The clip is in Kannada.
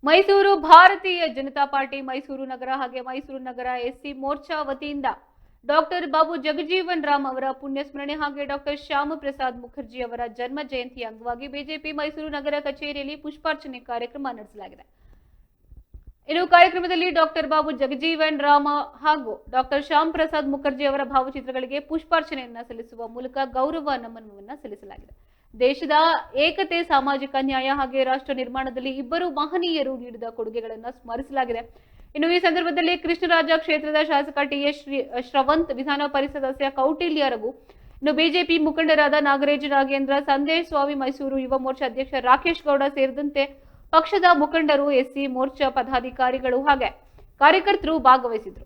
ಮೈಸೂರು ಭಾರತೀಯ ಜನತಾ ಪಾರ್ಟಿ ಮೈಸೂರು ನಗರ ಹಾಗೆ ಮೈಸೂರು ನಗರ ಎಸ್ಸಿ ಮೋರ್ಚಾ ವತಿಯಿಂದ ಡಾಕ್ಟರ್ ಬಾಬು ಜಗಜೀವನ್ ರಾಮ್ ಅವರ ಪುಣ್ಯಸ್ಮರಣೆ ಹಾಗೆ ಡಾಕ್ಟರ್ ಶ್ಯಾಮ ಪ್ರಸಾದ್ ಮುಖರ್ಜಿ ಅವರ ಜನ್ಮ ಜಯಂತಿ ಅಂಗವಾಗಿ ಬಿಜೆಪಿ ಮೈಸೂರು ನಗರ ಕಚೇರಿಯಲ್ಲಿ ಪುಷ್ಪಾರ್ಚನೆ ಕಾರ್ಯಕ್ರಮ ನಡೆಸಲಾಗಿದೆ. ಇನ್ನು ಕಾರ್ಯಕ್ರಮದಲ್ಲಿ ಡಾಕ್ಟರ್ ಬಾಬು ಜಗಜೀವನ್ ರಾಮ್ ಹಾಗೂ ಡಾಕ್ಟರ್ ಶ್ಯಾಮ್ ಪ್ರಸಾದ್ ಮುಖರ್ಜಿ ಅವರ ಭಾವಚಿತ್ರಗಳಿಗೆ ಪುಷ್ಪಾರ್ಚನೆಯನ್ನ ಸಲ್ಲಿಸುವ ಮೂಲಕ ಗೌರವ ನಮನವನ್ನ ಸಲ್ಲಿಸಲಾಗಿದೆ. ದೇಶದ ಏಕತೆ, ಸಾಮಾಜಿಕ ನ್ಯಾಯ ಹಾಗೆ ರಾಷ್ಟ್ರ ನಿರ್ಮಾಣದಲ್ಲಿ ಇಬ್ಬರು ಮಹನೀಯರು ನೀಡಿದ ಕೊಡುಗೆಗಳನ್ನು ಸ್ಮರಿಸಲಾಗಿದೆ. ಇನ್ನು ಈ ಸಂದರ್ಭದಲ್ಲಿ ಕೃಷ್ಣರಾಜ ಕ್ಷೇತ್ರದ ಶಾಸಕ ಟಿಎಸ್ ಶ್ರವಂತ್, ವಿಧಾನ ಪರಿಷತ್ ಸದಸ್ಯ ಕೌಟಿಲ್ಯ ರಘು, ಇನ್ನು ಬಿಜೆಪಿ ಮುಖಂಡರಾದ ನಾಗರಾಜ್ ನಾಗೇಂದ್ರ, ಸಂದೇಶ್ ಸ್ವಾಮಿ, ಮೈಸೂರು ಯುವ ಮೋರ್ಚಾ ಅಧ್ಯಕ್ಷ ರಾಕೇಶ್ ಗೌಡ ಸೇರಿದಂತೆ ಪಕ್ಷದ ಮುಖಂಡರು, ಎಸ್ಸಿ ಮೋರ್ಚಾ ಪದಾಧಿಕಾರಿಗಳು ಹಾಗೆ ಕಾರ್ಯಕರ್ತರು ಭಾಗವಹಿಸಿದ್ರು.